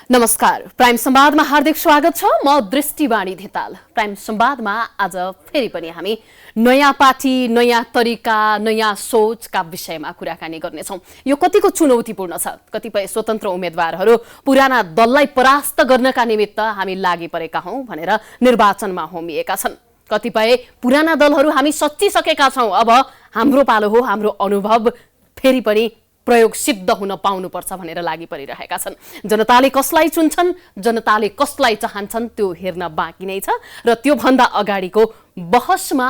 नमस्कार, प्राइम संवादमा हार्दिक स्वागत छ। म दृष्टिवाणी धिताल। प्राइम संवादमा आज फेरि पनि हामी नयाँ पार्टी, नयाँ तरिका, नयाँ सोचका विषयमा कुराकानी गर्नेछौँ। यो कतिको चुनौतीपूर्ण छ। कतिपय स्वतन्त्र उम्मेदवारहरू पुराना दललाई परास्त गर्नका निमित्त हामी लागि परेका हौं भनेर निर्वाचनमा होमिएका छन्। कतिपय पुराना दलहरू हामी सच्चिसकेका छौं, अब हाम्रो पालो हो, हाम्रो अनुभव फेरि पनि प्रयोग सिद्ध हुन पाउनुपर्छ भनेर लागि परिरहेका छन्। जनताले कसलाई चुन्छन्, जनताले कसलाई चाहन्छन् त्यो हेर्न बाँकी नै छ र त्यो भन्दा अगाडिको बहसमा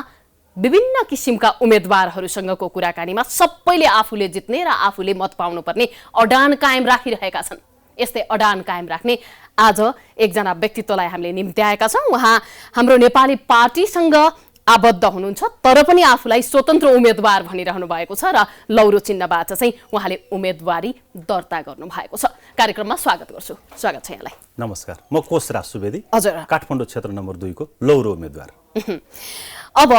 विभिन्न किसिमका उम्मेदवारहरूसँगको कुराकानीमा सबैले आफूले जित्ने र आफूले मत पाउनुपर्ने अडान कायम राखिरहेका छन्। यस्तै अडान कायम राख्ने आज एकजना व्यक्तित्वलाई हामीले निम्त्याएका छौं। उहाँ हाम्रो नेपाली पार्टीसँग आबद्ध हुनुहुन्छ, तर पनि आफूलाई स्वतन्त्र उम्मेदवार भनिरहनु भएको छ र लौरो चिन्हबाट चाहिँ उहाँले उम्मेदवारी दर्ता गर्नु भएको छ। कार्यक्रममा स्वागत गर्छु। स्वागत छ यहाँलाई। नमस्कार, म कोशराज सुवेदी, हजुर, काठमाडौँ क्षेत्र नम्बर 2 को लौरो उम्मेदवार। अब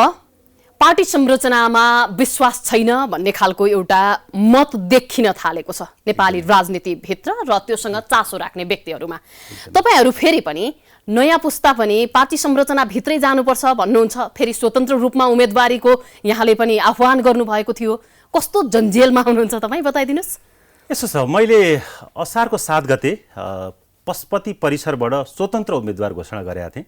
पार्टी संरचनामा विश्वास छैन भन्ने खालको एउटा मत देखिन थालेको छ नेपाली राजनीतिभित्र र त्योसँग चासो राख्ने व्यक्तिहरूमा। तपाईहरू फेरि पनि नयाँ पुस्ता पनि पार्टी संरचना भित्रै जानुपर्छ भन्नुहुन्छ, फेरि स्वतन्त्र रूपमा उम्मेदवारीको यहाँले पनि आह्वान गर्नुभएको थियो। कस्तो जन्जेलमा हुनुहुन्छ तपाईँ, बताइदिनुहोस्। यसो छ, मैले असारको 7 गते पशुपति परिसरबाट स्वतन्त्र उम्मेदवार घोषणा गरेका थिएँ।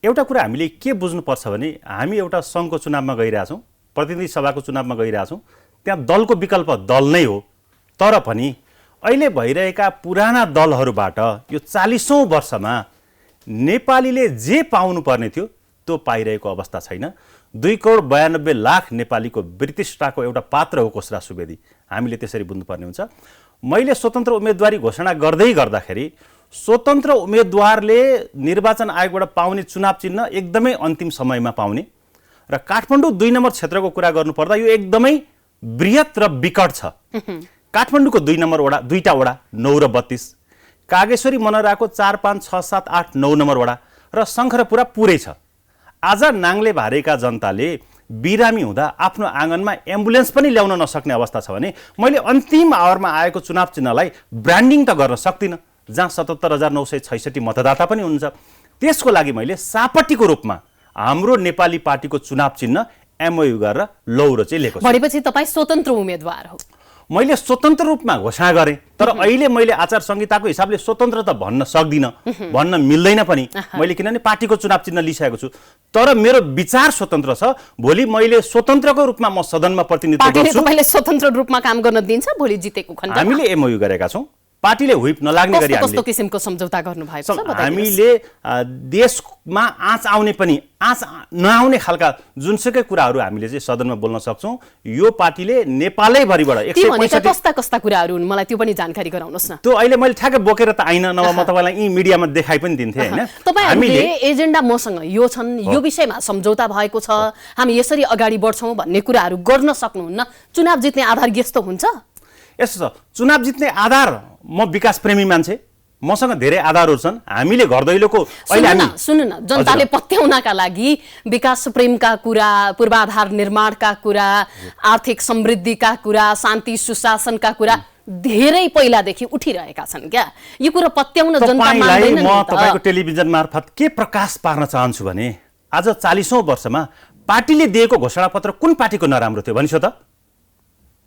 एउटा कुरा हामीले के बुझ्नुपर्छ भने हामी एउटा सङ्घको चुनावमा गइरहेछौँ, प्रतिनिधि सभाको चुनावमा गइरहेछौँ। त्यहाँ दलको विकल्प दल नै हो, तर पनि अहिले भइरहेका पुराना दलहरूबाट यो 40औं वर्षमा नेपालीले जे पाउनुपर्ने थियो त्यो पाइरहेको अवस्था छैन। 2,92,00,000 नेपालीको वृत्तिष्ठाको एउटा पात्र हो कोशराज सुवेदी। हामीले त्यसरी बुझ्नुपर्ने हुन्छ। मैले स्वतन्त्र उम्मेदवारी घोषणा गर्दाखेरि स्वतन्त्र उम्मेदवारले निर्वाचन आयोगबाट पाउने चुनाव चिन्ह एकदमै अन्तिम समयमा पाउने र काठमाडौँ 2 नम्बर क्षेत्रको कुरा गर्नुपर्दा यो एकदमै बृहत र विकट छ। काठमाडौँको 2 नम्बर वडा, 2टा वडा 9 र 32, कागेश्वरी मनराको 4, 5, 6, 7, 8, 9 नम्बर वडा र शङ्खरपुरा पुरै छ। आज नाङ्ले भारेका जनताले बिरामी हुँदा आफ्नो आँगनमा एम्बुलेन्स पनि ल्याउन नसक्ने अवस्था छ भने मैले अन्तिम आवरमा आएको चुनाव चिन्हलाई ब्रान्डिङ त गर्न सक्दिनँ, जहाँ 77,966 मतदाता पनि हुनुहुन्छ। त्यसको लागि मैले सापट्टीको रूपमा हाम्रो नेपाली पार्टीको चुनाव चिन्ह एमओयू गरेर लौरो चाहिँ लिएको छु। भनेपछि तपाईँ स्वतन्त्र उम्मेदवार हो। मैले स्वतन्त्र रूपमा घोषणा गरेँ, तर अहिले मैले आचार संहिताको हिसाबले स्वतन्त्र त भन्न सक्दिनँ, भन्न मिल्दैन पनि। मैले किनभने पार्टीको चुनाव चिन्ह लिइसकेको छु, तर मेरो विचार स्वतन्त्र छ। भोलि मैले स्वतन्त्रको रूपमा म सदनमा प्रतिनिधित्व गर्छु। पार्टीले स्वतन्त्र रूपमा काम गर्न दिन्छ भोलि जितेको खण्डमा? हामीले एमओयू गरेका छौँ। पार्टीले व्हिप नलाग्ने गरी कस्तो किसिमको सम्झौता गर्नु भएको छ? हामीले देशमा आँच आउने पनि आँच नआउने खालका जुनसुकै कुराहरू हामीले चाहिँ सदनमा बोल्न सक्छौँ। यो पार्टीले नेपालैभरिबाट 165 कस्ता कस्ता कुराहरू हुन्, मलाई त्यो पनि जानकारी गराउनुहोस् न। त्यो अहिले मैले ठ्याक्कै बोकेर त आइन, नभए म तपाईँलाई यी मिडियामा देखाइ पनि दिन्थेँ हैन। तपाईहरुले एजेन्डा मसँग यो छन्, यो विषयमा सम्झौता भएको छ, हामी यसरी अगाडि बढ्छौँ भन्ने कुराहरू गर्न सक्नुहुन्न। चुनाव जित्ने आधार यस्तो हुन्छ? यस्तो छ, चुनाव जित्ने आधार, म विकास प्रेमी मान्छे, मसँग धेरै आधारहरू छन्। हामीले घर दैलोको सुन्नु न, जनताले पत्याउनका लागि विकास प्रेमका कुरा, पूर्वाधार निर्माणका कुरा, आर्थिक समृद्धिका कुरा, शान्ति सुशासनका कुरा धेरै पहिलादेखि उठिरहेका छन् क्या। यो कुरा पत्याउन जनता मान्दैन नि त। म तपाईको टेलिभिजन मार्फत के प्रकाश पार्न चाहन्छु भने आज 40औं वर्षमा पार्टीले दिएको घोषणापत्र कुन पार्टीको नराम्रो थियो भनिसो त?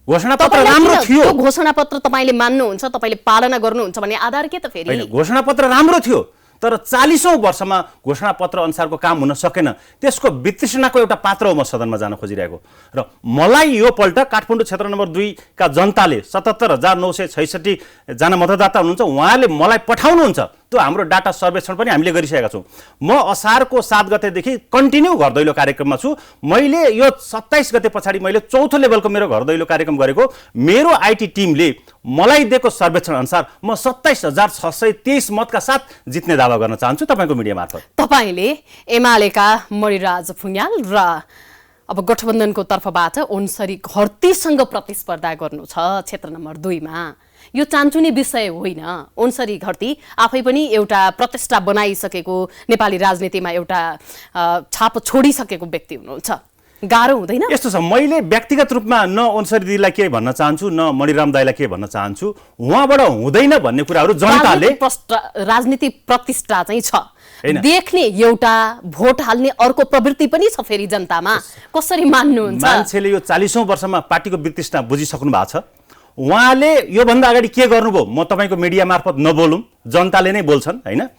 घोषणापत्र राम्रो थियो। त्यो घोषणापत्र तपाईले मान्नुहुन्छ, तपाईले पालना गर्नुहुन्छ भन्ने आधार के त फेरि? हैन, घोषणापत्र राम्रो थियो, तर 40औं वर्षमा घोषणापत्र अनुसारको काम हुन सकेन। त्यसको विश्लेषणको एउटा पात्र हो म सदनमा जान खोजिरहेको। र मलाई यो पल्ट काठमाडौँ क्षेत्र नम्बर 2 का जनताले 77,966 जना मतदाता हुनुहुन्छ, उहाँले मलाई पठाउनुहुन्छ। त्यो हाम्रो डाटा सर्वेक्षण पनि हामीले गरिसकेका छौँ। म असारको 7 गतेदेखि कन्टिन्यू घर दैलो कार्यक्रममा छु। मैले यो 27 गते पछाडि मैले 4थो लेभलको मेरो घर दैलो कार्यक्रम गरेको। मेरो आइटी टिमले मलाई दिएको सर्वेक्षण अनुसार म 27,623 मतका साथ जित्ने दावा गर्न चाहन्छु तपाईको मिडिया मार्फत। तपाईले एमालेका मणिराज फुङ्याल र अब गठबन्धनको तर्फबाट ओन्सरी घरतीसँग प्रतिस्पर्धा गर्नु छ क्षेत्र नम्बर 2 मा। यो चान्चुने विषय होइन। ओन्सरी घरती आफै पनि एउटा प्रतिष्ठा बनाइसकेको, नेपाली राजनीतिमा एउटा छाप छोडिसकेको व्यक्ति हुनुहुन्छ। गाह्रो हुँदैन? यस्तो छ, मैले व्यक्तिगत रूपमा न ओन्सरी दिदीलाई के भन्न चाहन्छु न मणिराम दाईलाई के भन्न चाहन्छु। उहाँबाट हुँदैन भन्ने कुराहरू जनताले राजनीति प्रतिष्ठा चाहिँ छ, हैन? देख्ने एउटा, भोट हाल्ने अर्को प्रवृत्ति पनि छ फेरि जनतामा। कसरी मान्नुहुन्छ? मान्छेले यो 40औं वर्षमा पार्टीको वितृष्णा बुझिसक्नु भएको छ। उहाँले योभन्दा अगाडि के गर्नुभयो म तपाईँको मिडिया मार्फत नबोलौँ, जनताले नै बोल्छन् हैन।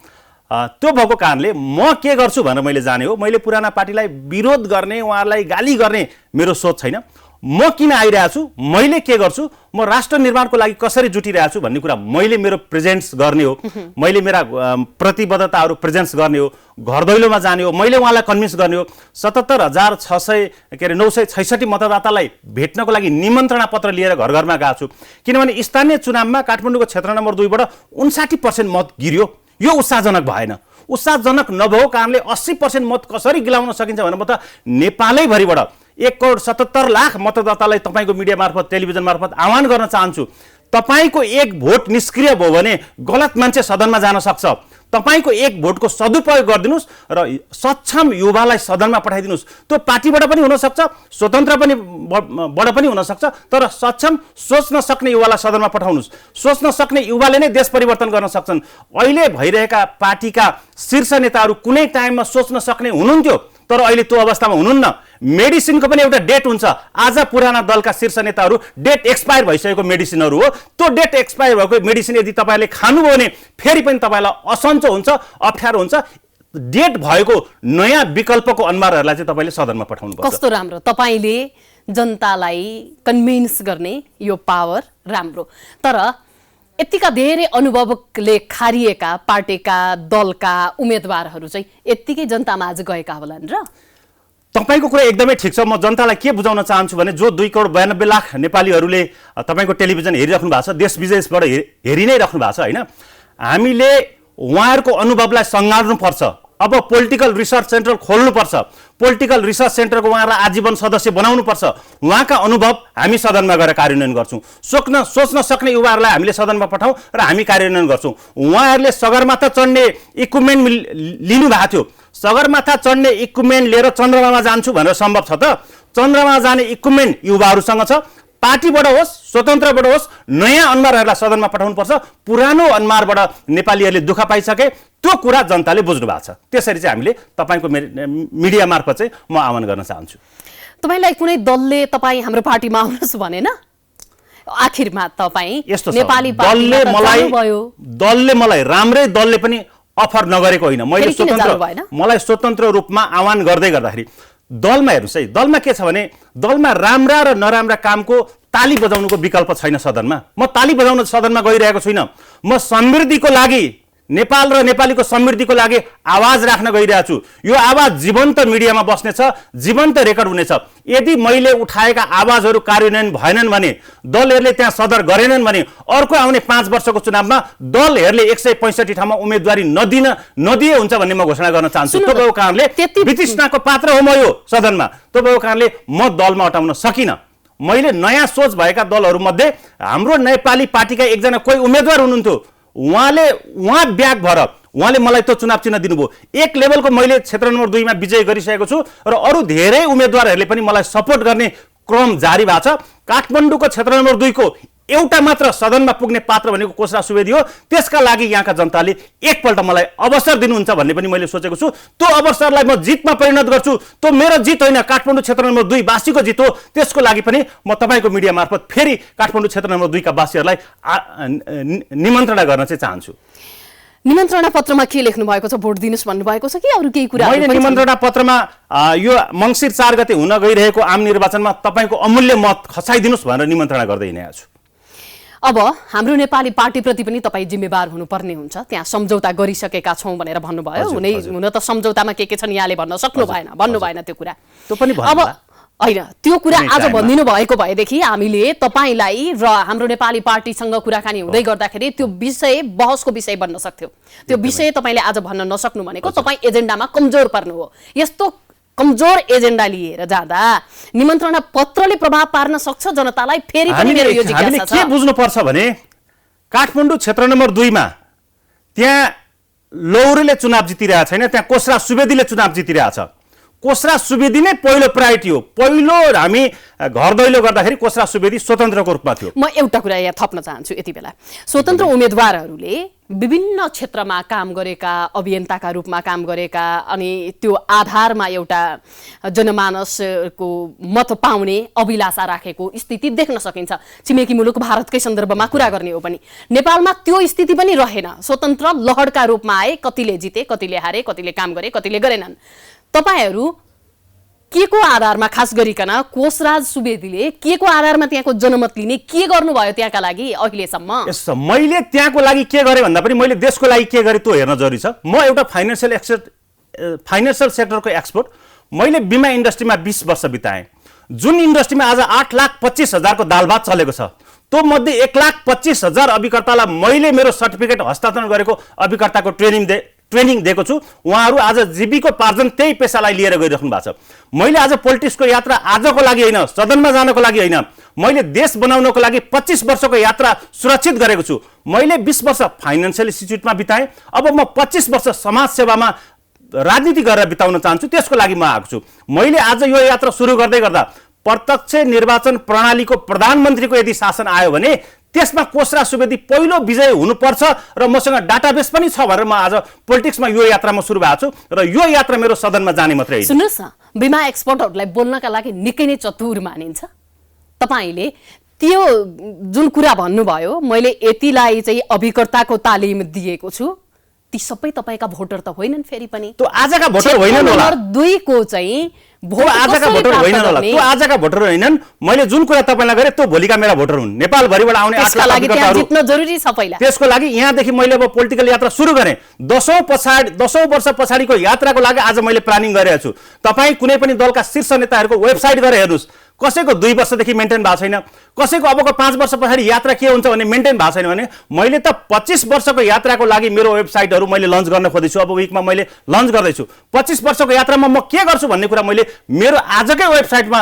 त्यो भएको कारणले म के गर्छु भनेर मैले जाने हो। मैले पुराना पार्टीलाई विरोध गर्ने, उहाँहरूलाई गाली गर्ने मेरो सोच छैन। म किन आइरहेको छु, मैले के गर्छु, म राष्ट्र निर्माणको लागि कसरी जुटिरहेको छु भन्ने कुरा मैले मेरो प्रेजेन्स गर्ने हो, मैले मेरा प्रतिबद्धताहरू प्रेजेन्स गर्ने हो, घर दैलोमा जाने हो, मैले उहाँलाई कन्भिन्स गर्ने हो। 77,966 मतदातालाई भेट्नको लागि निमन्त्रणा पत्र लिएर घर घरमा गएको छु। किनभने स्थानीय चुनावमा काठमाडौँको क्षेत्र नम्बर 2 बाट 59% मत गिर्यो। यो उत्साहजनक भएन। उत्साहजनक नभएको कारणले 80% मत कसरी गिलाउन सकिन्छ भनेर म त नेपालैभरिबाट 1,77,00,000 मतदातालाई तपाईँको मिडिया मार्फत, टेलिभिजन मार्फत आह्वान गर्न चाहन्छु। तपाईँको एक भोट निष्क्रिय भयो भने गलत मान्छे सदनमा जान सक्छ। तपाईँको एक भोटको सदुपयोग गरिदिनुहोस् र सक्षम युवालाई सदनमा पठाइदिनुहोस्। त्यो पार्टीबाट पनि हुनसक्छ, स्वतन्त्र पनि बाट पनि हुनसक्छ, तर सक्षम सोच्न सक्ने युवालाई सदनमा पठाउनुहोस्। सोच्न सक्ने युवाले नै देश परिवर्तन गर्न सक्छन्। अहिले भइरहेका पार्टीका शीर्ष नेताहरू कुनै टाइममा सोच्न सक्ने हुनुहुन्थ्यो, तर अहिले त्यो अवस्थामा हुनुहुन्न। मेडिसिनको पनि एउटा डेट हुन्छ। आज पुराना दलका शीर्ष नेताहरू डेट एक्सपायर भइसकेको मेडिसिनहरू हो। त्यो डेट एक्सपायर भएको मेडिसिन यदि तपाईँले खानुभयो भने फेरि पनि तपाईँलाई असन्चो हुन्छ, अप्ठ्यारो हुन्छ। डेट भएको नयाँ विकल्पको अनुहारहरूलाई चाहिँ तपाईँले सदनमा पठाउनुपर्छ। कस्तो राम्रो, तपाईँले जनतालाई कन्भिन्स गर्ने यो पावर राम्रो। तर यतिका धेरै अनुभवले खारिएका पार्टीका दलका उम्मेदवारहरू चाहिँ यत्तिकै जनतामा आज गएका होलान् र? तपाईँको कुरा एकदमै ठिक छ। म जनतालाई के बुझाउन चाहन्छु भने जो 2,92,00,000 नेपालीहरूले तपाईँको टेलिभिजन हेरिराख्नु भएको छ, देश विदेशबाट हेरि नै राख्नु भएको छ हैन। हामीले उहाँहरूको अनुभवलाई सँगाल्नुपर्छ। अब पोलिटिकल रिसर्च सेन्टर खोल्नुपर्छ। पोलिटिकल रिसर्च सेन्टरको उहाँहरूलाई आजीवन सदस्य बनाउनुपर्छ। उहाँका अनुभव हामी सदनमा गएर कार्यान्वयन गर्छौँ। सोच्न सक्ने युवाहरूलाई हामीले सदनमा पठाउँ र हामी कार्यान्वयन गर्छौँ। उहाँहरूले सगरमाथा चढ्ने इक्विपमेन्ट लिनु भएको थियो। सगरमाथा चढ्ने इक्विपमेन्ट लिएर चन्द्रमामा जान्छु भनेर सम्भव छ त? चन्द्रमा जाने इक्विपमेन्ट युवाहरूसँग छ। पार्टीबाट होस्, स्वतन्त्रबाट होस्, नयाँ अनुहारहरूलाई सदनमा पठाउनुपर्छ। पुरानो अनुहारबाट नेपालीहरूले दुःख पाइसके, त्यो कुरा जनताले बुझ्नु भएको छ। त्यसरी चाहिँ हामीले तपाईँको मिडिया मार्फत चाहिँ म आह्वान गर्न चाहन्छु। तपाईँलाई कुनै दलले तपाईँ हाम्रो पार्टीमा आउनुहोस् भनेन? आखिरमा तपाईँ नेपाली दलले मलाई राम्रै दलले पनि अफर नगरेको होइन। मलाई स्वतन्त्र रूपमा आह्वान गर्दै गर्दाखेरि दलमा हेर्नुहोस् है, दलमा के छ भने दलमा राम्रा र नराम्रा कामको ताली बजाउनुको विकल्प छैन सदनमा। म ताली बजाउन सदनमा गइरहेको छुइनँ। म समृद्धिको लागि, नेपाल र नेपालीको समृद्धिको लागि आवाज राख्न गइरहेको छु। यो आवाज जीवन्त मिडियामा बस्नेछ, जीवन्त रेकर्ड हुनेछ। यदि मैले उठाएका आवाजहरू कार्यान्वयन भएनन् भने, दलहरूले त्यहाँ सदर गरेनन् भने अर्को आउने 5 वर्षको चुनावमा दलहरूले 165 ठाउँमा उम्मेदवारी नदिए हुन्छ भन्ने म घोषणा गर्न चाहन्छु। त्यो भएको कारणले वितृष्णाको पात्र हो म यो सदनमा। त्यो भएको कारणले म दलमा हटाउन सकिनँ। मैले नयाँ सोच भएका दलहरूमध्ये हाम्रो नेपाली पार्टीका एकजना कोही उम्मेदवार हुनुहुन्थ्यो। उहाँ ब्याक भएर उहाँले मलाई त्यो चुनाव चिन्ह दिनुभयो। एक लेभलको मैले क्षेत्र नम्बर 2 मा विजय गरिसकेको छु र अरू धेरै उम्मेदवारहरूले पनि मलाई सपोर्ट गर्ने क्रम जारी भएको छ। काठमाडौँको क्षेत्र नम्बर 2 को एउटा मात्र सदनमा पुग्ने पात्र भनेको कोषराज सुवेदी हो। त्यसका लागि यहाँका जनताले एकपल्ट मलाई अवसर दिनुहुन्छ भन्ने पनि मैले सोचेको छु। त्यो अवसरलाई म जितमा परिणत गर्छु। त्यो मेरो जित होइन, काठमाडौँ क्षेत्र नम्बर 2 वासीको जित हो। त्यसको लागि पनि म तपाईँको मिडिया मार्फत फेरि काठमाडौँ क्षेत्र नम्बर 2 का वासीहरूलाई निमन्त्रणा गर्न चाहिँ चाहन्छु। निमन्त्रणा पत्रमा के लेख्नु भएको छ? भोट दिनुस् भन्नु भएको छ कि अरू केही कुरा? मैले निमन्त्रणा पत्रमा यो मङ्सिर 4 गते हुन गइरहेको आम निर्वाचनमा तपाईँको अमूल्य मत खसाइदिनुस् भनेर निमन्त्रणा गर्दै हिँडेको छु। अब हाम्रो नेपाली पार्टीप्रति पनि तपाईँ जिम्मेवार हुनुपर्ने हुन्छ। त्यहाँ सम्झौता गरिसकेका छौँ भनेर भन्नुभयो। हुन त सम्झौतामा के छन् यहाँले भन्न सक्नु भएन, भन्नु भएन त्यो कुरा। अब होइन, त्यो कुरा आज भनिदिनु भएको भएदेखि हामीले तपाईँलाई र हाम्रो नेपाली पार्टीसँग कुराकानी हुँदै गर्दाखेरि त्यो विषय बहसको विषय बन्न सक्थ्यो। त्यो विषय तपाईँले आज भन्न नसक्नु भनेको तपाईँ एजेन्डामा कमजोर पर्नु हो। यस्तो कमजोर एजेन्डा लिएर जाँदा निमन्त्रणा पत्रले प्रभाव पार्न सक्छ जनतालाई? फेरि पनि मेरो यो जिज्ञासा छ। के बुझ्नुपर्छ भने काठमाडौँ क्षेत्र नम्बर 2 मा त्यहाँ लौरेले चुनाव जितिरहेको छैन, त्यहाँ कोषराज सुवेदीले चुनाव जितिरहेको छ। कोसरा सुवेदी नै पहिलो प्रायोरिटी हो। पहिलो हामी घर दैलो गर्दाखेरि कोसरा सुवेदी स्वतन्त्रको रूपमा थियो। म एउटा कुरा यहाँ थप्न चाहन्छु। यति बेला स्वतन्त्र उम्मेदवारहरूले विभिन्न क्षेत्रमा काम गरेका, अभियन्ताका रूपमा काम गरेका, अनि त्यो आधारमा एउटा जनमानसको मत पाउने अभिलाषा राखेको स्थिति देख्न सकिन्छ। छिमेकी मुलुक भारतकै सन्दर्भमा कुरा गर्ने हो पनि नेपालमा त्यो स्थिति पनि रहेन। स्वतन्त्र लहरका रूपमा आए, कतिले जिते, कतिले हारे, कतिले काम गरे, कतिले गरेनन्। तपाईहरू के को आधारमा, खास गरिकन कोषराज सुवेदीले के को आधारमा त्यहाँको जनमत लिने, के गर्नुभयो त्यहाँका लागि अहिलेसम्म? यस्तो मैले त्यहाँको लागि के गरेँ भन्दा पनि मैले देशको लागि के गरेँ त्यो हेर्न जरुरी छ। म एउटा फाइनेन्सियल सेक्टरको एक्सपर्ट। मैले बिमा इन्डस्ट्रीमा 20 वर्ष बिताएँ। जुन इन्डस्ट्रीमा आज 8,25,000 को दाल भात चलेको छ, त्यो मध्ये 1,25,000 अभिकर्तालाई मैले मेरो सर्टिफिकेट हस्तान्तरण गरेको अभिकर्ताको ट्रेनिङ दिएको छु। उहाँहरू आज जीविकोपार्जन त्यही पेसालाई लिएर गइराख्नु भएको छ। मैले आज पोलिटिक्सको यात्रा आजको लागि होइन, सदनमा जानको लागि होइन, मैले देश बनाउनको लागि 25 वर्षको यात्रा सुरक्षित गरेको छु। मैले 20 वर्ष फाइनेन्सियल इन्स्टिट्युटमा बिताएँ। अब म 25 वर्ष समाज सेवामा राजनीति गरेर बिताउन चाहन्छु। त्यसको लागि म आएको छु। मैले आज यो यात्रा सुरु गर्दै गर्दा प्रत्यक्ष निर्वाचन प्रणालीको प्रधानमन्त्रीको यदि शासन आयो भने त्यसमा कोसरा सुवेदी पहिलो विजय हुनुपर्छ र मसँग डाटाबेस पनि छ भनेर म आज पोलिटिक्समा यो यात्रामा सुरु भएको छु र यो यात्रा मेरो सदनमा जाने मात्रै होइन। सुन्नुहोस् न, बिमा एक्सपर्टहरूलाई बोल्नका लागि निकै नै चतुर मानिन्छ। तपाईँले त्यो जुन कुरा भन्नुभयो, मैले यतिलाई चाहिँ अभिकर्ताको तालिम दिएको छु, ती सबै तपाईका भोटर त होइनन्। फेरि पनि त्यो आजका भोटर होइनन् होला। नम्बर 2 को चाहिँ भोट आजका भोटर होइनन् होला। त्यो आजका भोटर होइनन्। मैले जुन कुरा तपाईलाई गरे त्यो भोलिका मेरा भोटर हुन्। नेपालभरिबाट आउने 8 लाख अभिकर्ताहरू जित्न जरुरी छ पहिला। त्यसको लागि यहाँदेखि मैले अब पोलिटिकल यात्रा सुरु गरेँ। 10 वर्ष पछाडिको यात्राको लागि आज मैले प्लानिङ गरेको छु। तपाईँ कुनै पनि दलका शीर्ष नेताहरूको वेबसाइट गएर हेर्नुहोस्। कसैको 2 वर्षदेखि मेन्टेन भएको छैन, कसैको अबको 5 वर्ष पछाडि यात्रा के हुन्छ भन्ने मेन्टेन भएको छैन भने मैले त 25 वर्षको यात्राको लागि मेरो वेबसाइटहरू मैले लन्च गर्न खोज्दैछु। अब विकमा मैले लन्च गर्दैछु। 25 वर्षको यात्रामा म के गर्छु भन्ने कुरा मैले मेरो आजकै वेबसाइटमा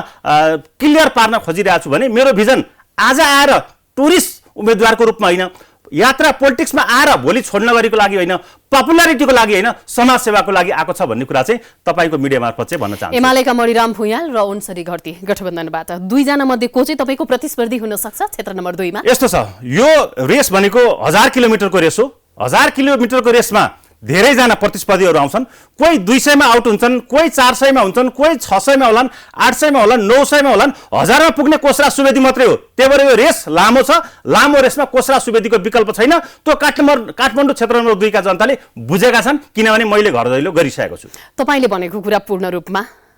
क्लियर पार्न खोजिरहेको छु भने मेरो भिजन आज आएर टुरिस्ट उम्मेदवारको रूपमा होइन, यात्रा पोलिटिक्समा आएर भोलि छोड्न गरेको लागि होइन, पपुलारिटीको लागि होइन, समाज सेवाको लागि आएको छ भन्ने कुरा चाहिँ तपाईँको मिडिया मार्फत चाहिँ भन्न चाहन्छु। एमालेका मणिराम भुइयाल र ओन्सरी घरती गठबन्धनबाट 2 जना मध्ये को चाहिँ तपाईँको प्रतिस्पर्धी हुन सक्छ क्षेत्र नम्बर 2 मा? यस्तो छ, यो रेस भनेको 1000 किलोमिटरको रेस हो। 1000 किलोमिटरको रेसमा धेरैजना प्रतिस्पर्धीहरू आउँछन्। कोही 200 मा आउट हुन्छन्, कोही 400 मा हुन्छन्, कोही 600 मा होलान्, 800 मा होलान्, 900 मा होलान्, 1000 मा पुग्ने कोसरा सुवेदी मात्रै हो। त्यही भएर यो रेस लामो छ। लामो रेसमा कोसरा सुवेदीको विकल्प छैन। त्यो काठमाडौँ क्षेत्र नम्बर 2 का जनताले बुझेका छन्, किनभने मैले घर दैलो गरिसकेको छु। तपाईले भनेको कुरा पूर्ण रूपमा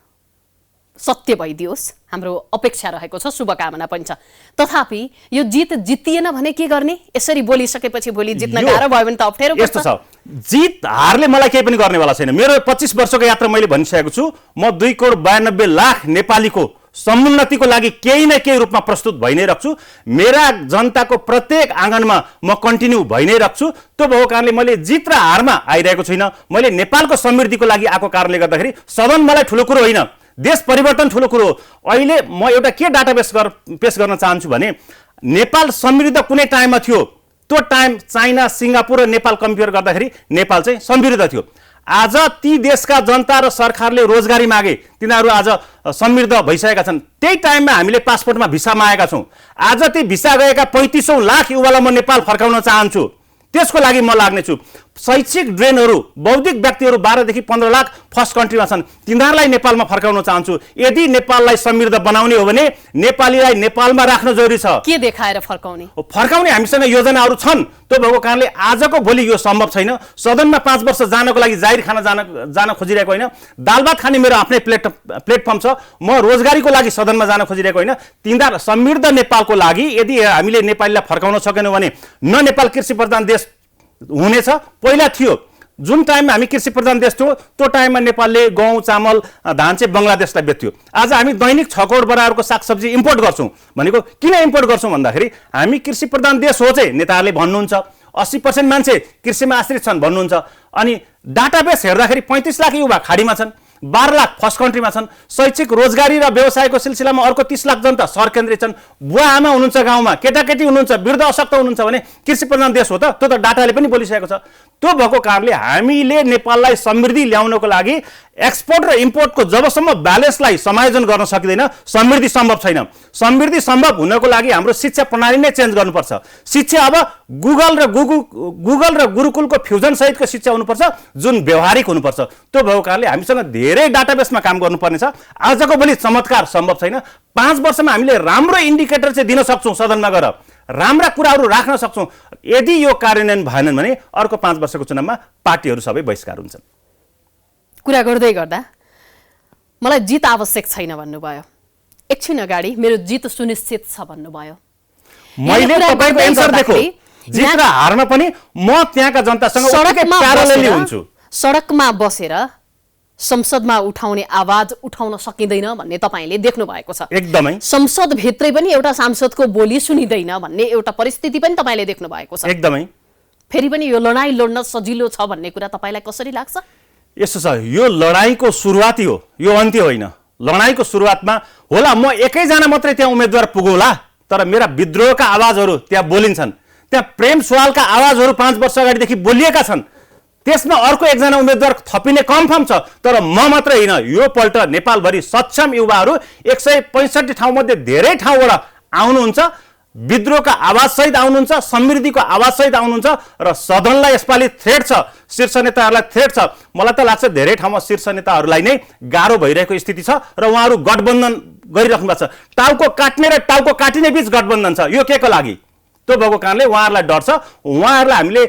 सत्य भइदियोस्, हाम्रो अपेक्षा रहेको छ, शुभकामना पनि छ। तथापि यो जितिएन भने के गर्ने? यसरी बोलिसकेपछि भोलि जित्न गाह्रो भयो भने त अप्ठ्यारो पर्छ। यस्तो छ, जित हारले मलाई केही पनि गर्नेवाला छैन। मेरो 25 वर्षको यात्रा मैले भनिसकेको छु। म 2,92,00,000 नेपालीको समुन्नतिको लागि केही न केही रूपमा प्रस्तुत भइ नै राख्छु। मेरा जनताको प्रत्येक आँगनमा म कन्टिन्यू भइ नै राख्छु। त्यो भएको कारणले मैले जित र हारमा आइरहेको छैन। मैले नेपालको समृद्धिको लागि आएको कारणले गर्दाखेरि सदन मलाई ठुलो कुरो होइन, देश परिवर्तन ठुलो कुरो हो। अहिले म एउटा के डाटाबेस पेश गर्न चाहन्छु भने नेपाल समृद्ध कुनै टाइममा थियो, त्यो टाइम चाइना, सिङ्गापुर र नेपाल कम्पेयर गर्दाखेरि नेपाल चाहिँ समृद्ध थियो। आज ती देशका जनता र सरकारले रोजगारी मागे, तिनीहरू आज समृद्ध भइसकेका छन्। त्यही टाइममा हामीले पासपोर्टमा भिसा मागेका छौँ। आज ती भिसा गएका 3500 लाख युवालाई म नेपाल फर्काउन चाहन्छु। त्यसको लागि म लाग्नेछु। शैक्षिक ड्रेनहरू, बौद्धिक व्यक्तिहरू 12 देखि 15 लाख फर्स्ट कन्ट्रीमा छन्, तिनीहरूलाई नेपालमा फर्काउन चाहन्छु। यदि नेपाललाई समृद्ध बनाउने हो भने नेपालीलाई नेपालमा राख्न जरुरी छ। के देखाएर फर्काउने? फर्काउने हामीसँग योजनाहरू छन्। त्यो भएको कारणले आजको भोलि यो सम्भव छैन। सदनमा 5 वर्ष जानको लागि जाहिर खान जान खोजिरहेको होइन। दाल भात खाने मेरो आफ्नै प्लेटफर्म छ। म रोजगारीको लागि सदनमा जान खोजिरहेको होइन। तिनीहरू समृद्ध नेपालको लागि यदि हामीले नेपालीलाई फर्काउन सकेनौँ भने न नेपाल कृषि प्रधान देश हुनेछ। पहिला थियो, जुन टाइममा हामी कृषि प्रधान देश थियो त्यो टाइममा नेपालले गहुँ, चामल, धान चाहिँ बङ्गलादेशलाई बेच्थ्यो। आज हामी दैनिक 6 करोड बराबरको सागसब्जी इम्पोर्ट गर्छौँ। भनेको किन इम्पोर्ट गर्छौँ भन्दाखेरि हामी कृषि प्रधान देश हो चाहिँ नेताहरूले भन्नुहुन्छ। 80% मान्छे कृषिमा आश्रित छन् भन्नुहुन्छ। अनि डाटाबेस हेर्दाखेरि 35 लाख युवा खाडीमा छन्, 12 लाख फर्स्ट कन्ट्रीमा छन्। शैक्षिक, रोजगारी र व्यवसायको सिलसिलामा अर्को 30 लाख जनता सहर केन्द्रित छन्। बुवा आमा हुनुहुन्छ गाउँमा, केटाकेटी हुनुहुन्छ, वृद्ध अशक्त हुनुहुन्छ भने कृषि प्रधान देश हो त? त्यो त डाटाले पनि बोलिसकेको छ। त्यो भएको कारणले हामीले नेपाललाई समृद्धि ल्याउनको लागि एक्सपोर्ट र इम्पोर्टको जबसम्म ब्यालेन्सलाई समायोजन गर्न सकिँदैन समृद्धि सम्भव छैन। समृद्धि सम्भव हुनको लागि हाम्रो शिक्षा प्रणाली नै चेन्ज गर्नुपर्छ। शिक्षा अब गुगल र गुरुकुलको फ्युजन सहितको शिक्षा हुनुपर्छ, जुन व्यवहारिक हुनुपर्छ। त्यो भएको कारणले हामीसँग धेरै डाटाबेसमा काम गर्नुपर्ने छ। आजको भोलि चमत्कार सम्भव छैन। 5 वर्षमा हामीले राम्रो इन्डिकेटर चाहिँ दिन सक्छौँ, सदनमा गएर राम्रा कुराहरू राख्न सक्छौँ। यदि यो कार्यान्वयन भएनन् भने अर्को 5 वर्षको चुनावमा पार्टीहरू सबै बहिष्कार हुन्छन्। कुरा गर्दै गर्दा मलाई जित आवश्यक छैन भन्नुभयो, एकछिन अगाडि मेरो जित सुनिश्चित छ भन्नुभयो। मैले तपाईको एन्सर देखो, जित र हारमा पनि म त्यहाँका जनतासँग प्यारलली हुन्छु। सडकमा बसेर संसदमा उठाउने आवाज उठाउन सकिँदैन भन्ने तपाईले देख्नु भएको छ। एकदमै। संसद भित्रै पनि एउटा सांसदको बोली सुनिँदैन भन्ने एउटा परिस्थिति पनि तपाईले देख्नु भएको छ। एकदमै। फेरि पनि यो लडाई लड्न सजिलो छ भन्ने कुरा तपाईलाई कसरी लाग्छ? यसो छ, यो लडाईको सुरुवाती हो, यो अन्त्य होइन। लडाईको सुरुवातमा होला म एकैजना मात्रै त्यहाँ उम्मेदवार पुगौला, तर मेरा विद्रोहका आवाजहरू त्यहाँ बोलिन्छन्। त्यहाँ प्रेम सुवालका आवाजहरू 5 वर्ष अगाडिदेखि बोलिएका छन्। त्यसमा अर्को एकजना उम्मेदवार थपिने कन्फर्म छ, तर म मात्र होइन। यो पल्ट नेपालभरि सक्षम युवाहरू 165 ठाउँमध्ये धेरै ठाउँबाट आउनुहुन्छ, विद्रोहका आवाजसहित आउनुहुन्छ, समृद्धिको आवाजसहित आउनुहुन्छ र सदनलाई यसपालि थ्रेट छ, शीर्ष नेताहरूलाई थ्रेट छ। मलाई त लाग्छ धेरै ठाउँमा शीर्ष नेताहरूलाई नै गाह्रो भइरहेको स्थिति छ र उहाँहरू गठबन्धन गरिराख्नु भएको छ। टाउको काट्ने र टाउको काटिने बीच गठबन्धन छ। यो के को लागि? त्यो भएको कारणले उहाँहरूलाई डर छ। उहाँहरूलाई हामीले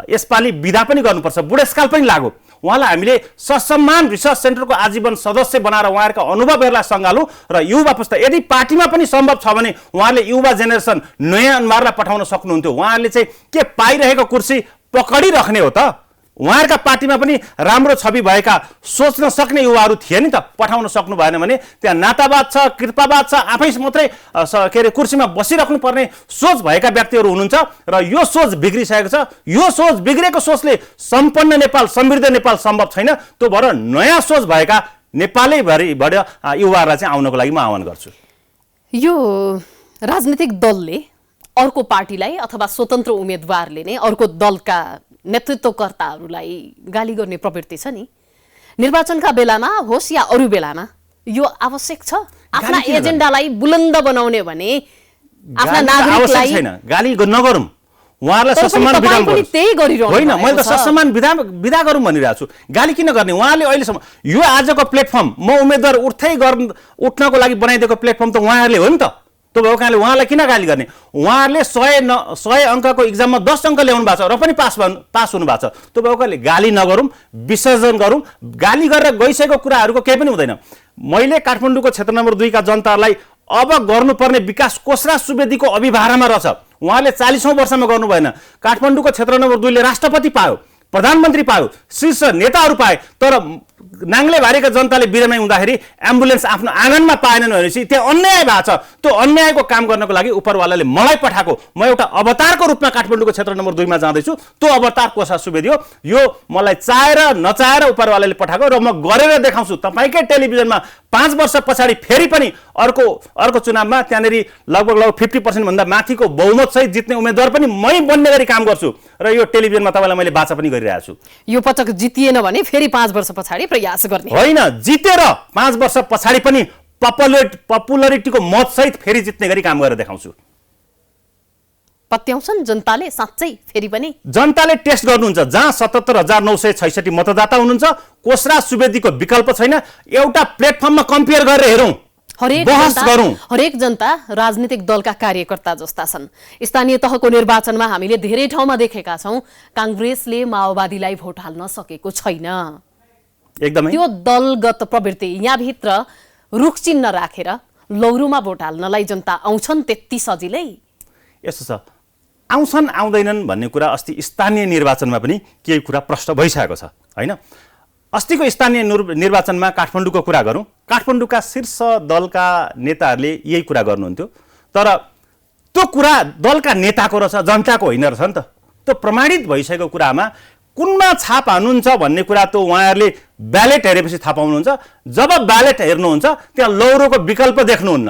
यसपालि विदा पनि गर्नुपर्छ, बुढेसकाल पनि लाग्यो। उहाँलाई हामीले ससम्मान रिसर्च सेन्टरको आजीवन सदस्य बनाएर उहाँहरूका अनुभवहरूलाई सङ्घालौँ र युवा पुस्ता, यदि पार्टीमा पनि सम्भव छ भने उहाँहरूले युवा जेनेरेसन नयाँ अनुहारलाई पठाउन सक्नुहुन्थ्यो। उहाँहरूले चाहिँ के पाइरहेको कुर्सी पकडिराख्ने हो त? उहाँहरूका पार्टीमा पनि राम्रो छवि भएका सोच्न सक्ने युवाहरू थिए नि त, पठाउन सक्नु भएन भने त्यहाँ नातावाद छ, कृपावाद छ, आफै मात्रै के अरे कुर्सीमा बसिराख्नु पर्ने सोच भएका व्यक्तिहरू हुनुहुन्छ र यो सोच बिग्रिसकेको छ। यो सोच बिग्रेको सोचले सम्पन्न नेपाल, समृद्ध नेपाल सम्भव छैन। त्यो भएर नयाँ सोच भएका नेपालैभरिबाट युवाहरूलाई चाहिँ आउनको लागि म आह्वान गर्छु। यो राजनीतिक दलले अर्को पार्टीलाई अथवा स्वतन्त्र उम्मेदवारले नै अर्को दलका नेतृत्वकर्ताहरूलाई गाली गर्ने प्रवृत्ति छ नि, निर्वाचनका बेलामा होस् या अरू बेलामा यो आवश्यक छ? आफ्ना एजेन्डालाई बुलन्द बनाउने भने आफ्ना नागरिकलाई छैन, गाली नगरौँ। उहाँहरूलाई ससम्मान विधा होइन, मैले त ससम्मान विधा गरौँ भनिरहेको छु। गाली किन गर्ने? उहाँले अहिलेसम्म यो आजको प्लेटफर्म म उम्मेदवार उठ्नको लागि बनाइदिएको प्लेटफर्म त उहाँहरूले हो नि त। त्यो भएको कारणले उहाँलाई किन गाली गर्ने? उहाँहरूले 100 अङ्कको इक्जाममा 10 अङ्क ल्याउनु भएको छ र पनि पास हुनु भएको छ। त्यो भएको कारणले गाली नगरौँ, विसर्जन गरौँ। गाली गरेर गइसकेको कुराहरूको केही पनि हुँदैन। मैले काठमाडौँको क्षेत्र नम्बर 2 का जनताहरूलाई अब गर्नुपर्ने विकास कोसराज सुवेदीको अभिभारमा रहेछ। उहाँले 40औं वर्षमा गर्नु भएन। काठमाडौँको क्षेत्र नम्बर 2 ले राष्ट्रपति पायो, प्रधानमन्त्री पायो, शीर्ष नेताहरू पाए, तर नाङ्ले भारीका जनताले बिरामी हुँदाखेरि एम्बुलेन्स आफ्नो आँगनमा पाएनन् भनेपछि त्यहाँ अन्याय भएको छ। त्यो अन्यायको काम गर्नको लागि उपरवालाले मलाई पठाएको, म एउटा अवतारको रूपमा काठमाडौँको क्षेत्र नम्बर 2 मा जाँदैछु। त्यो अवतार कोसा सुवेदी हो। यो मलाई चाहेर नचाहेर उपरवालाले पठाएको र म गरेर देखाउँछु। तपाईँकै टेलिभिजनमा 5 वर्ष पछाडि फेरि पनि अर्को चुनावमा त्यहाँनेरि लगभग 50% भन्दा माथिको बहुमत सहित जित्ने उम्मेदवार पनि मै बन्ने गरी काम गर्छु र यो टेलिभिजनमा तपाईँलाई मैले बाचा पनि गरिरहेको छु। यो पटक जितिएन भने फेरि 5 वर्ष पछाडि प्रयास गर्ने होइन, जितेर 5 वर्ष पछाडि पनि पपुलरिटीको मत सहित फेरि जित्ने गरी काम गरेर देखाउँछु। पत्याउँछन् जनताले साँच्चै? फेरि पनि जनताले टेस्ट गर्नुहुन्छ। जहाँ 77,966 मतदाता हुनुहुन्छ, कोसराज सुवेदीको विकल्प छैन। एउटा प्लेटफर्ममा कम्पेयर गरेर हेरौँ, हरेक जनता राजनीतिक दलका कार्यकर्ता जस्ता छन्। स्थानीय तहको निर्वाचनमा हामीले धेरै ठाउँमा देखेका छौँ कांग्रेसले माओवादीलाई भोट हाल्न सकेको छैन। एकदमै त्यो दलगत प्रवृत्ति यहाँभित्र रुख चिन्ह राखेर लौरुमा भोट हाल्नलाई जनता आउँछन् त्यति सजिलै? यस्तो छ, आउँछन् आउँदैनन् भन्ने कुरा अस्ति स्थानीय निर्वाचनमा पनि केही कुरा प्रश्न भइसकेको छ होइन। अस्तिको स्थानीय निर्वाचनमा काठमाडौँको कुरा गरौँ, काठमाडौँका शीर्ष दलका नेताहरूले यही कुरा गर्नुहुन्थ्यो, तर त्यो कुरा दलका नेताको रहेछ, जनताको होइन रहेछ नि त। त्यो प्रमाणित भइसकेको कुरामा कुनमा छाप हान्नुहुन्छ भन्ने कुरा त उहाँहरूले ब्यालेट हेरेपछि थाहा पाउनुहुन्छ। जब ब्यालेट हेर्नुहुन्छ त्यहाँ लौरोको विकल्प देख्नुहुन्न।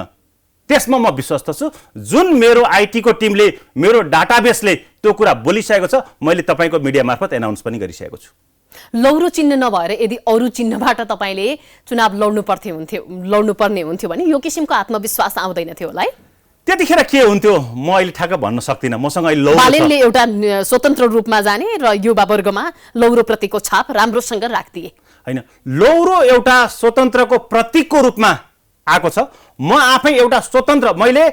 त्यसमा म विश्वस्त छु। जुन मेरो आइटीको टिमले, मेरो डाटाबेसले त्यो कुरा बोलिसकेको छ, मैले तपाईँको मिडिया मार्फत एनाउन्स पनि गरिसकेको छु। लौरो चिन्ह नभएर यदि अरू चिन्हबाट तपाईँले चुनाव लड्नुपर्ने हुन्थ्यो भने यो किसिमको आत्मविश्वास आउँदैन थियो होला है? त्यतिखेर के हुन्थ्यो म अहिले ठ्याक्क भन्न सक्दिनँ। मसँग अहिले लौरो बालेनले एउटा स्वतन्त्र रूपमा जाने र युवा वर्गमा लौरोप्रतिको छाप राम्रोसँग राखिदिए होइन। लौरो एउटा स्वतन्त्रको प्रतीकको रूपमा आएको छ। म आफै एउटा स्वतन्त्र, मैले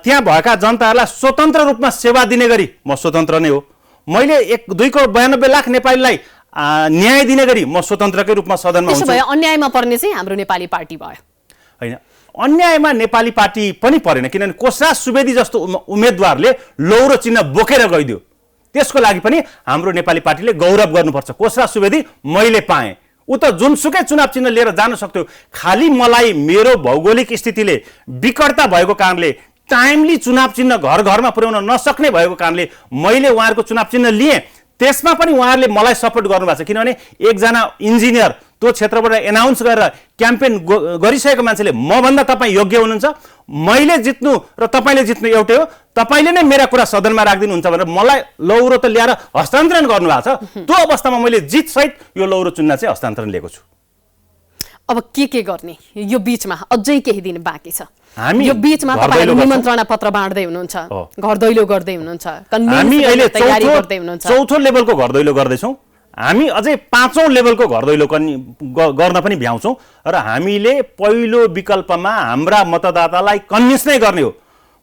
त्यहाँ भएका जनताहरूलाई स्वतन्त्र रूपमा सेवा दिने गरी म स्वतन्त्र नै हो। मैले 2 करोड 92 लाख नेपालीलाई न्याय दिने गरी म स्वतन्त्रकै रूपमा सदनमा हुन्छु। त्यसो भए अन्यायमा पर्ने चाहिँ हाम्रो नेपाली पार्टी भयो होइन। अन्यायमा नेपाली पार्टी पनि परेन, किनभने कोषराज सुवेदी जस्तो उम्मेदवारले लौरो चिन्ह बोकेर गइदियो। त्यसको लागि पनि हाम्रो नेपाली पार्टीले गौरव गर्नुपर्छ। कोषराज सुवेदी मैले पाएँ, ऊ त जुनसुकै चुनाव चिन्ह लिएर जान सक्थ्यो। खालि मलाई मेरो भौगोलिक स्थितिले विकटता भएको कारणले टाइमली चुनाव चिन्ह घर घरमा पुर्याउन नसक्ने भएको कारणले मैले उहाँहरूको चुनाव चिन्ह लिएँ। त्यसमा पनि उहाँहरूले मलाई सपोर्ट गर्नुभएको छ, किनभने एकजना इन्जिनियर त्यो क्षेत्रबाट एनाउन्स गरेर क्याम्पेन गरिसकेको मान्छेले मभन्दा तपाईँ योग्य हुनुहुन्छ, मैले जित्नु र तपाईँले जित्नु एउटै हो, तपाईँले नै मेरा कुरा सदनमा राखिदिनुहुन्छ भनेर मलाई लौरो त ल्याएर हस्तान्तरण गर्नुभएको छ। त्यो अवस्थामा मैले जितसहित यो लौरो चिन्ह चाहिँ हस्तान्तरण लिएको छु। अब के गर्ने? यो बीचमा अझै केही दिन बाँकी छ। हामी यो बीचमा तपाईहरु निमन्त्रणा पत्र बाँड्दै हुनुहुन्छ, घर दैलो गर्दै हुनुहुन्छ, हामी अहिले चौथो लेभलको घर दैलो गर्दैछौँ। हामी अझै 5औं लेभलको घर दैलो गर्न पनि भ्याउँछौँ र हामीले पहिलो विकल्पमा हाम्रा मतदातालाई कन्भिन्स नै गर्ने हो।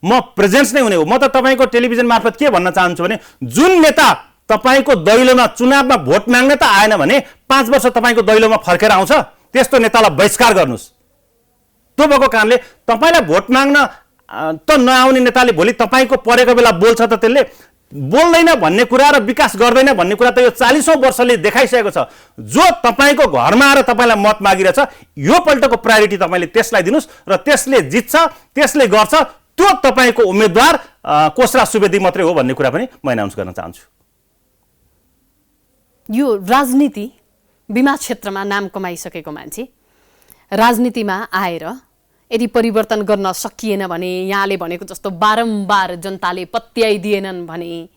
म प्रेजेन्स नै हुने हो। म त तपाईँको टेलिभिजन मार्फत के भन्न चाहन्छु भने जुन नेता तपाईँको दैलोमा चुनावमा भोट माग्न त आएन भने 5 वर्ष तपाईँको दैलोमा फर्केर आउँछ, त्यस्तो नेतालाई बहिष्कार गर्नुहोस्। त्यो भएको कारणले तपाईँलाई भोट माग्न त नआउने नेताले भोलि तपाईँको परेको बेला बोल्छ त त्यसले बोल्दैन भन्ने कुरा र विकास गर्दैन भन्ने कुरा त यो 40औं वर्षले देखाइसकेको छ। जो तपाईँको घरमा आएर तपाईँलाई मत मागिरहेछ, यो पल्टको प्रायोरिटी तपाईँले त्यसलाई दिनुहोस् र त्यसले जित्छ, त्यसले गर्छ। त्यो तपाईँको उम्मेदवार कोषराज सुवेदी मात्रै हो भन्ने कुरा पनि म एनाउन्स गर्न चाहन्छु। यो राजनीति बीमा क्षेत्रमा नाम कमाइसकेको मान्छे राजनीतिमा आएर यदि परिवर्तन गर्न सकिएन भने, यहाँले भनेको जस्तो बारम्बार जनताले पत्याइदिएनन् भने,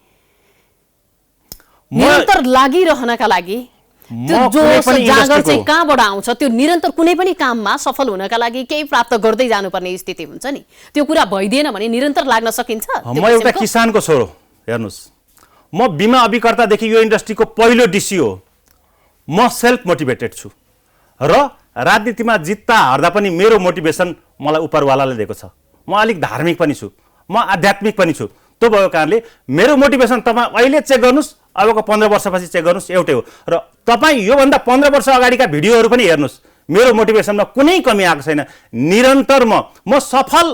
निरन्तर लागिरहनका लागि त्यो जोश जागर चाहिँ कहाँबाट आउँछ? त्यो निरन्तर कुनै पनि काममा सफल हुनका लागि केही प्राप्त गर्दै जानुपर्ने स्थिति हुन्छ नि, त्यो कुरा भइदिएन भने निरन्तर लाग्न सकिन्छ? म एउटा किसानको छोरो, हेर्नुहोस्, म बिमा अभिकर्तादेखि यो इन्डस्ट्रीको पहिलो डिसी हो। म सेल्फ मोटिभेटेड छु र राजनीतिमा जित्दा हार्दा पनि मेरो मोटिभेसन मलाई उपरवालाले दिएको छ। म अलिक धार्मिक पनि छु, म आध्यात्मिक पनि छु। त्यो भएको कारणले मेरो मोटिभेसन तपाईँ अहिले चेक गर्नुहोस्, अबको 15 वर्षपछि चेक गर्नुहोस्, एउटै हो। र तपाईँ योभन्दा 15 वर्ष अगाडिका भिडियोहरू पनि हेर्नुहोस्, मेरो मोटिभेसनमा कुनै कमी आएको छैन। निरन्तर म सफल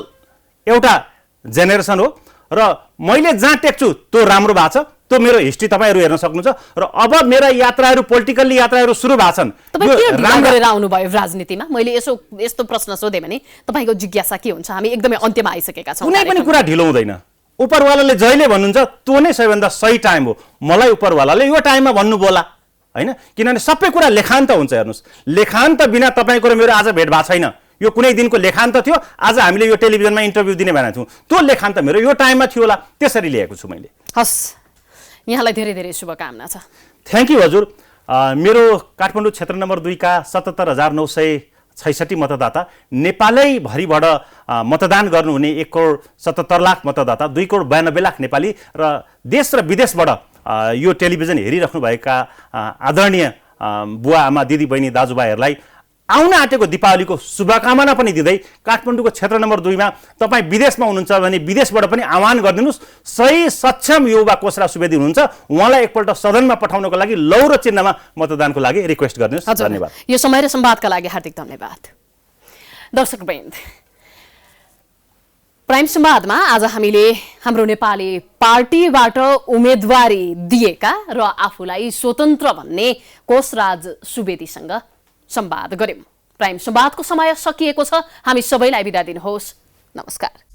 एउटा जेनेरेसन हो र मैले जहाँ टेक्छु त्यो राम्रो भएको छ। त्यो मेरो हिस्ट्री तपाईँहरू हेर्न सक्नुहुन्छ र अब मेरा यात्राहरू, पोलिटिकल्ली यात्राहरू सुरु भएको छन्। तपाईँ के ढिला गरेर आउनुभयो राजनीतिमा? मैले यस्तो प्रश्न सोधेँ भने तपाईँको जिज्ञासा के हुन्छ? हामी एकदमै अन्त्यमा आइसकेका छौँ। कुनै पनि कुरा ढिलो हुँदैन। उपरवालाले जहिले भन्नुहुन्छ त्यो नै सबैभन्दा सही टाइम हो। मलाई उपरवालाले यो टाइममा भन्नु बोला होइन, किनभने सबै कुरा लेखान्त हुन्छ। हेर्नुहोस्, लेखान्त बिना तपाईँको र मेरो आज भेट भएको छैन। यो कुनै दिनको लेखान्त थियो, आज हामीले यो टेलिभिजनमा इन्टरभ्यू दिने भनेको थियौँ। त्यो लेखान्त मेरो यो टाइममा थियो होला, त्यसरी ल्याएको छु मैले। हस्, यहाँलाई धेरै धेरै शुभकामना छ। थ्याङ्क यू हजुर। मेरो काठमाडौँ क्षेत्र नम्बर 2 का 77,966 मतदाता, नेपालैभरिबाट मतदान गर्नुहुने 1 करोड 77 लाख मतदाता, 2 करोड 92 लाख नेपाली र देश र विदेशबाट यो टेलिभिजन हेरिराख्नुभएका आदरणीय बुवा आमा, दिदी बहिनी, दाजुभाइहरूलाई आउन आँटेको दीपावलीको शुभकामना पनि दिँदै काठमाडौँको क्षेत्र नम्बर 2 मा तपाईँ विदेशमा हुनुहुन्छ भने विदेशबाट पनि आह्वान गरिदिनुहोस्। सही सक्षम युवा कोषराज सुवेदी हुनुहुन्छ, उहाँलाई एकपल्ट सदनमा पठाउनको लागि लौरो चिन्हमा मतदानको लागि रिक्वेस्ट गरिदिनुहोस्। धन्यवाद। यो समय र संवादका लागि हार्दिक धन्यवाद। दर्शकवृन्द, प्राइम संवादमा आज हामीले हाम्रो नेपाली पार्टीबाट उम्मेदवारी दिएका र आफूलाई स्वतन्त्र भन्ने कोषराज सुवेदीसँग संवाद गर्यौं। प्राइम संवादको समय सकिएको छ। हामी सबैलाई बिदा दिनुहोस्। नमस्कार।